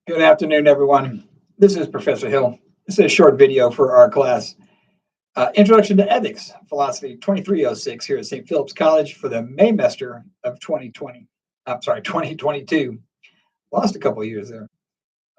Good afternoon, everyone. This is Professor Hill. This is a short video for our class, Introduction to Ethics, Philosophy 2306 here at St. Philip's College for the Maymester of 2020. I'm sorry, 2022. Lost a couple of years there.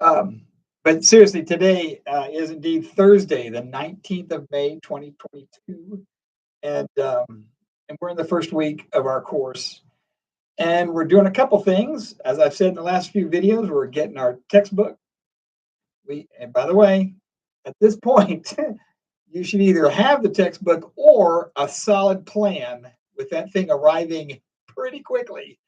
But seriously, today is indeed Thursday, the 19th of May, 2022. And we're in the first week of our course. And we're doing a couple things. As I've said in the last few videos, we're getting our textbook. And by the way, at this point, you should either have the textbook or a solid plan with that thing arriving pretty quickly,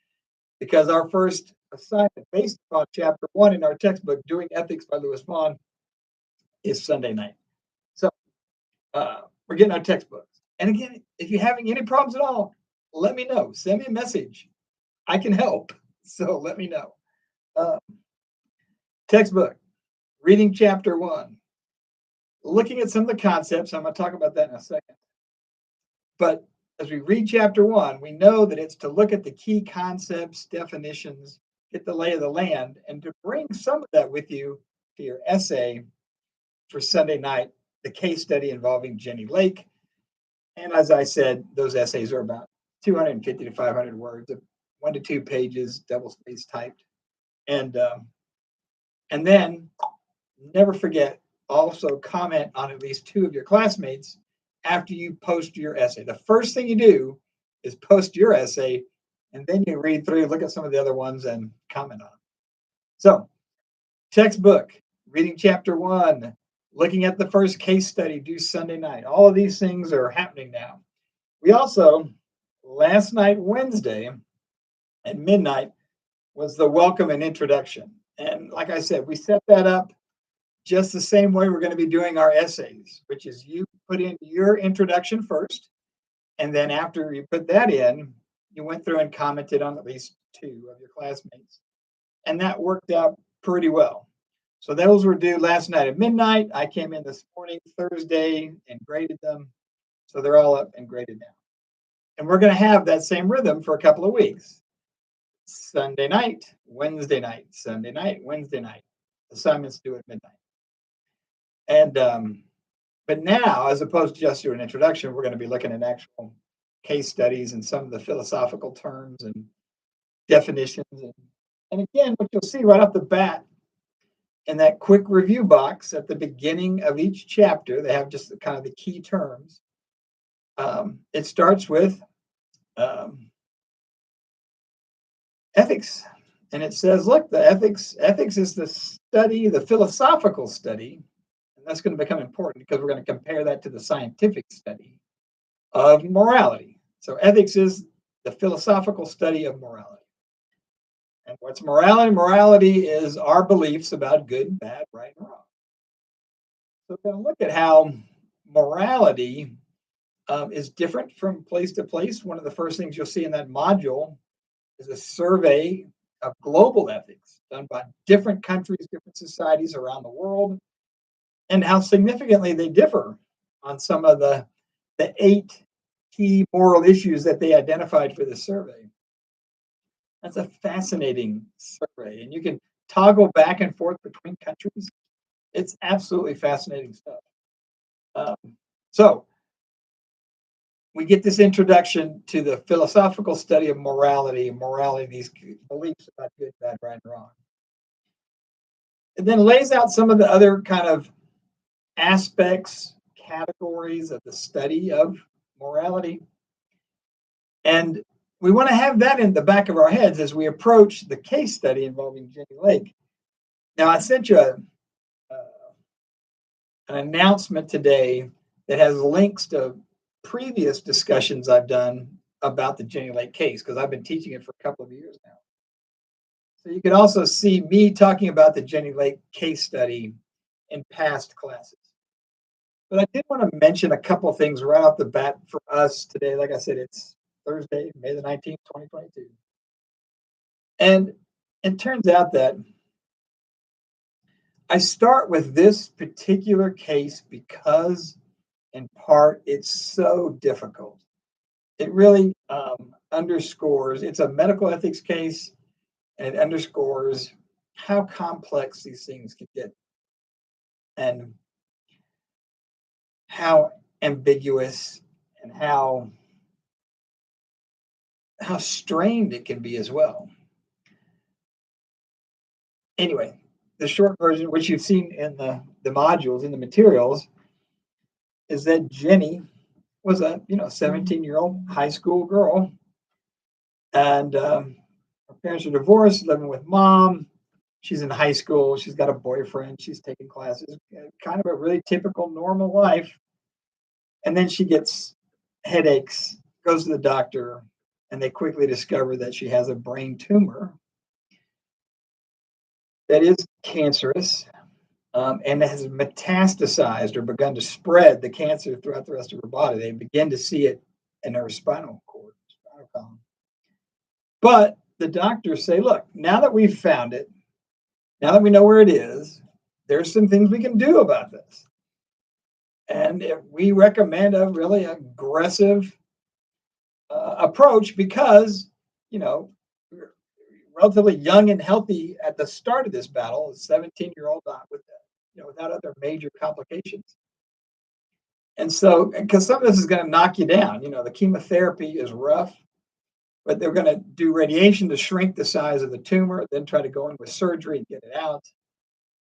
because our first assignment based on chapter 1 in our textbook, Doing Ethics by Louis Vaughn, is Sunday night. So we're getting our textbooks. And again, if you're having any problems at all, let me know. Send me a message. I can help. So let me know. Textbook, reading chapter 1. Looking at some of the concepts, I'm going to talk about that in a second. But as we read chapter 1, we know that it's to look at the key concepts, definitions, get the lay of the land, and to bring some of that with you to your essay for Sunday night, the case study involving Jenny Lake. And as I said, those essays are about 250 to 500 words, 1 to 2 pages, double space typed. And then never forget, also comment on at least 2 of your classmates after you post your essay. The first thing you do is post your essay, and then you read through, look at some of the other ones, and comment on them. So, textbook, reading chapter 1, looking at the first case study due Sunday night. All of these things are happening now. We also, last night, Wednesday, at midnight, was the welcome and introduction. And like I said, we set that up just the same way we're going to be doing our essays, which is you put in your introduction first, and then after you put that in, you went through and commented on at least 2 of your classmates. And that worked out pretty well. So those were due last night at midnight. I came in this morning, Thursday, and graded them. So they're all up and graded now. And we're going to have that same rhythm for a couple of weeks. Sunday night, Wednesday night, Sunday night, Wednesday night. Assignments due at midnight. And but now, as opposed to just doing an introduction, we're going to be looking at actual case studies and some of the philosophical terms and definitions. And again, what you'll see right off the bat in that quick review box at the beginning of each chapter, they have just kind of the key terms. It starts with ethics. And it says, look, the ethics is the study, the philosophical study. And that's going to become important because we're going to compare that to the scientific study of morality. So ethics is the philosophical study of morality. And what's morality? Morality is our beliefs about good, bad, right, and wrong. So we're going to look at how morality is different from place to place. One of the first things you'll see in that module is a survey of global ethics done by different countries, different societies around the world, and how significantly they differ on some of the 8 key moral issues that they identified for this survey. That's a fascinating survey, and you can toggle back and forth between countries. It's absolutely fascinating stuff. So we get this introduction to the philosophical study of morality, these beliefs about good, bad, right, and wrong. It then lays out some of the other kind of aspects, categories of the study of morality. And we want to have that in the back of our heads as we approach the case study involving Jenny Lake. Now, I sent you an announcement today that has links to previous discussions I've done about the Jenny Lake case, because I've been teaching it for a couple of years now. So you can also see me talking about the Jenny Lake case study in past classes. But I did want to mention a couple of things right off the bat for us today. Like I said, it's Thursday, May the 19th, 2022. And it turns out that I start with this particular case because, in part, it's so difficult. It really underscores, it's a medical ethics case, and it underscores how complex these things can get and how ambiguous and how strained it can be as well. Anyway, the short version, which you've seen in the modules in the materials, is that Jenny was a 17-year-old high school girl, and her parents are divorced, living with mom. She's in high school. She's got a boyfriend. She's taking classes. Kind of a really typical normal life. And then she gets headaches, goes to the doctor, and they quickly discover that she has a brain tumor that is cancerous, and has metastasized or begun to spread the cancer throughout the rest of her body. They begin to see it in her spinal cord, spinal column. But the doctors say, look, now that we've found it, now that we know where it is, there's some things we can do about this. And we recommend a really aggressive approach because, you know, relatively young and healthy at the start of this battle, a 17-year-old with without other major complications. And so, because some of this is going to knock you down, the chemotherapy is rough, but they're going to do radiation to shrink the size of the tumor, then try to go in with surgery and get it out,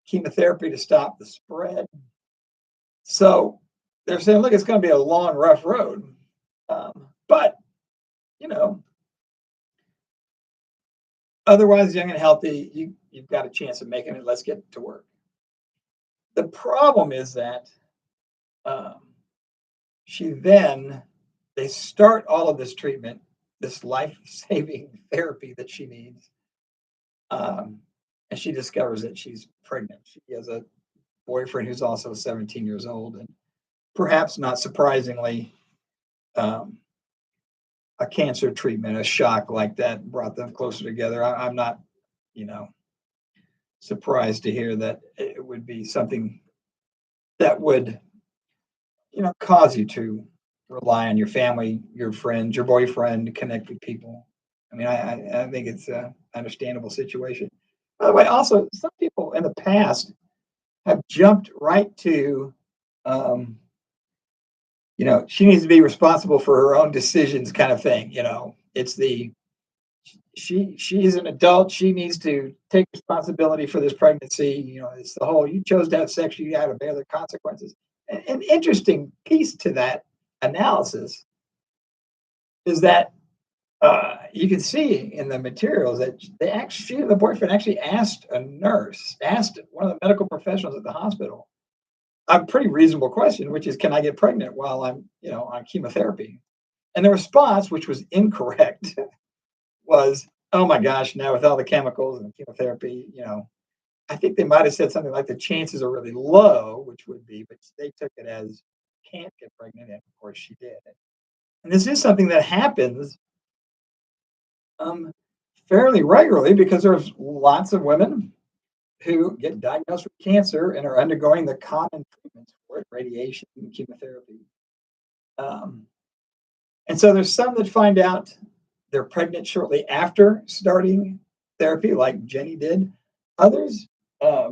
chemotherapy to stop the spread. So they're saying, look, it's going to be a long, rough road. But, otherwise young and healthy, you've got a chance of making it. Let's get to work. The problem is that they start all of this treatment, this life-saving therapy that she needs, and she discovers that she's pregnant. She has a boyfriend who's also 17 years old, and perhaps not surprisingly, a cancer treatment, a shock like that brought them closer together. I'm not, surprised to hear that it would be something that would, cause you to rely on your family, your friends, your boyfriend to connect with people. I mean, I think it's an understandable situation. By the way, also, some people in the past have jumped right to, she needs to be responsible for her own decisions kind of thing. It's she's an adult. She needs to take responsibility for this pregnancy. It's the whole, you chose to have sex, you got to bear the consequences. An interesting piece to that analysis is that you can see in the materials that the boyfriend actually asked one of the medical professionals at the hospital a pretty reasonable question, which is, can I get pregnant while I'm, on chemotherapy? And the response, which was incorrect, was, oh my gosh, now with all the chemicals and chemotherapy, I think they might have said something like the chances are really low, which would be, but they took it as can't get pregnant, and of course she did. And this is something that happens fairly regularly because there's lots of women who get diagnosed with cancer and are undergoing the common treatments for it, radiation and chemotherapy. And so there's some that find out they're pregnant shortly after starting therapy, like Jenny did. Others, are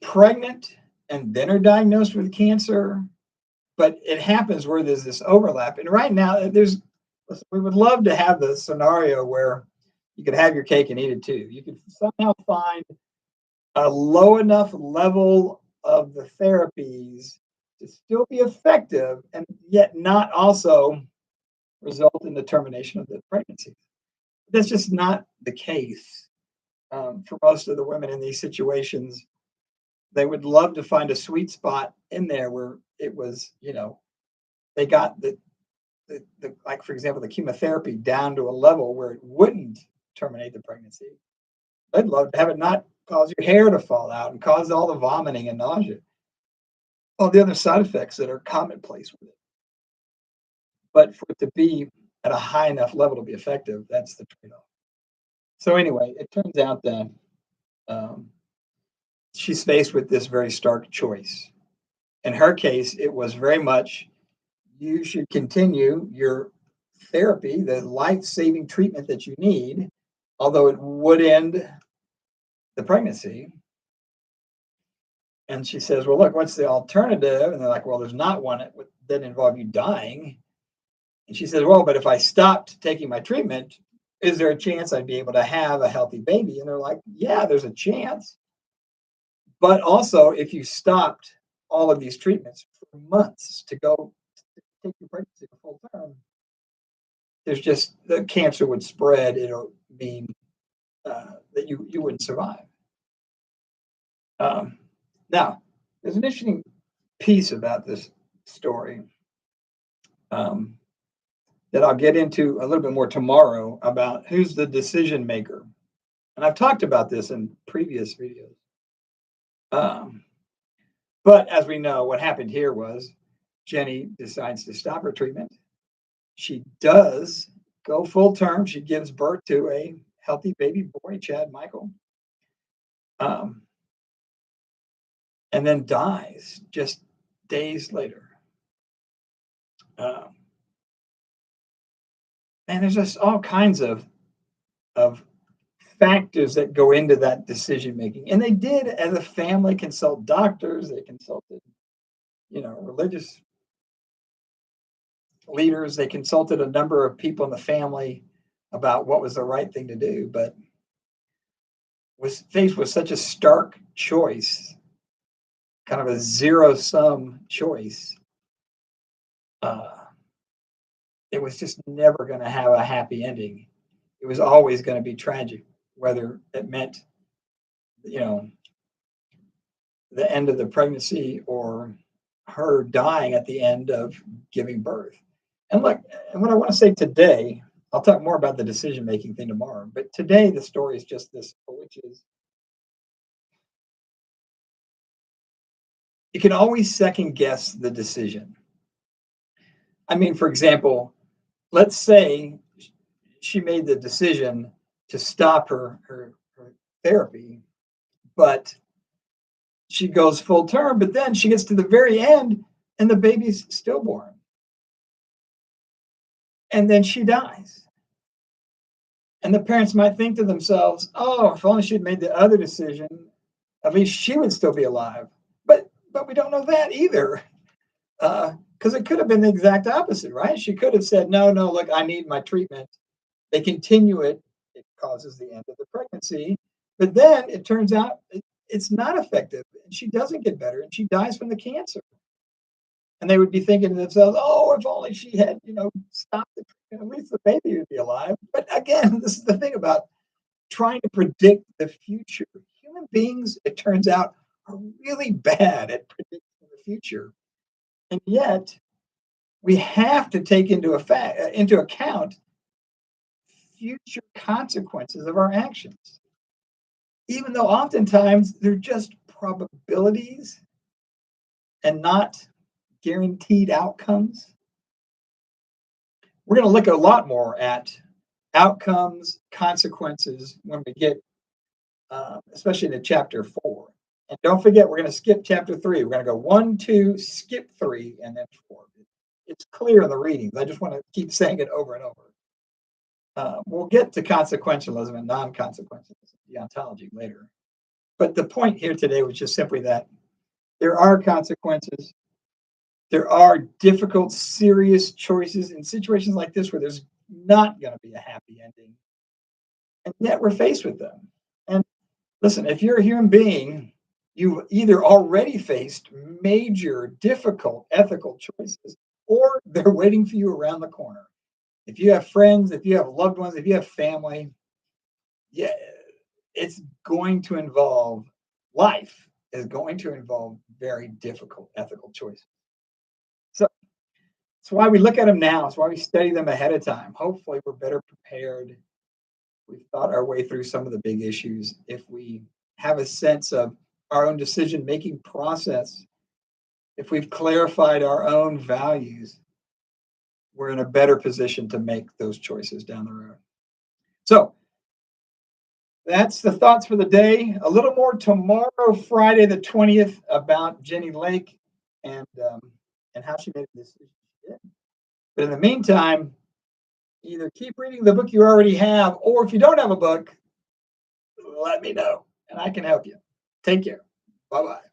pregnant and then are diagnosed with cancer, but it happens where there's this overlap. And right now, we would love to have the scenario where you could have your cake and eat it too. You could somehow find a low enough level of the therapies to still be effective and yet not also result in the termination of the pregnancy. That's just not the case for most of the women in these situations. They would love to find a sweet spot in there where it was, they got the like, for example, the chemotherapy down to a level where it wouldn't terminate the pregnancy. I'd love to have it not cause your hair to fall out and cause all the vomiting and nausea, all the other side effects that are commonplace with it. But for it to be at a high enough level to be effective, that's the trade-off. So anyway, it turns out that she's faced with this very stark choice. In her case, it was very much, you should continue your therapy, the life-saving treatment that you need, although it would end the pregnancy. And she says, well, look, what's the alternative? And they're like, well, there's not one. It doesn't involve you dying. And she says, well, but if I stopped taking my treatment, is there a chance I'd be able to have a healthy baby? And they're like, yeah, there's a chance. But also, if you stopped all of these treatments for months to go take your pregnancy to full term, there's just the cancer would spread. It'll mean that you wouldn't survive. Um, Now, there's an interesting piece about this story um, that I'll get into a little bit more tomorrow about who's the decision maker. And I've talked about this in previous videos. Um, but as we know, what happened here was Jenny decides to stop her treatment. She does go full term. She gives birth to a healthy baby boy, Chad Michael, um, and then dies just days later. Um, and there's just all kinds of factors that go into that decision making. And they did, as a family, consult doctors. They consulted, religious leaders. They consulted a number of people in the family about what was the right thing to do, but was faced with such a stark choice, kind of a zero-sum choice. It was just never going to have a happy ending. It was always going to be tragic, whether it meant, the end of the pregnancy or her dying at the end of giving birth. And look, and what I want to say today, I'll talk more about the decision making thing tomorrow, but today the story is just this, which is you can always second guess the decision. I mean, for example, let's say she made the decision to stop her therapy, but she goes full term, but then she gets to the very end and the baby's stillborn. And then she dies. And the parents might think to themselves, oh, if only she'd made the other decision, at least she would still be alive. But we don't know that either. Because it could have been the exact opposite, right? She could have said, no, look, I need my treatment. They continue it. It causes the end of the pregnancy. But then it turns out it's not effective. And she doesn't get better. And she dies from the cancer. And they would be thinking to themselves, oh, if only she had, stopped the treatment, at least the baby would be alive. But again, this is the thing about trying to predict the future. Human beings, it turns out, are really bad at predicting the future. And yet, we have to take into account future consequences of our actions, even though oftentimes they're just probabilities and not guaranteed outcomes. We're going to look a lot more at outcomes, consequences when we get, especially into chapter 4. And don't forget, we're going to skip chapter 3. We're going to go 1, 2, skip 3, and then 4. It's clear in the readings. I just want to keep saying it over and over. We'll get to consequentialism and non-consequentialism, deontology later. But the point here today was just simply that there are consequences. There are difficult, serious choices in situations like this where there's not going to be a happy ending. And yet we're faced with them. And listen, if you're a human being, you've either already faced major, difficult ethical choices, or they're waiting for you around the corner. If you have friends, if you have loved ones, if you have family, yeah, it's going to involve life is going to involve very difficult ethical choices. So that's why we look at them now. It's why we study them ahead of time. Hopefully, we're better prepared. We've thought our way through some of the big issues. If we have a sense of our own decision-making process, if we've clarified our own values, we're in a better position to make those choices down the road. So that's the thoughts for the day. A little more tomorrow, Friday the 20th, about Jenny Lake and how she made a decision she did. But in the meantime, Either keep reading the book you already have, or if you don't have a book, let me know and I can help you. Take care. Bye bye.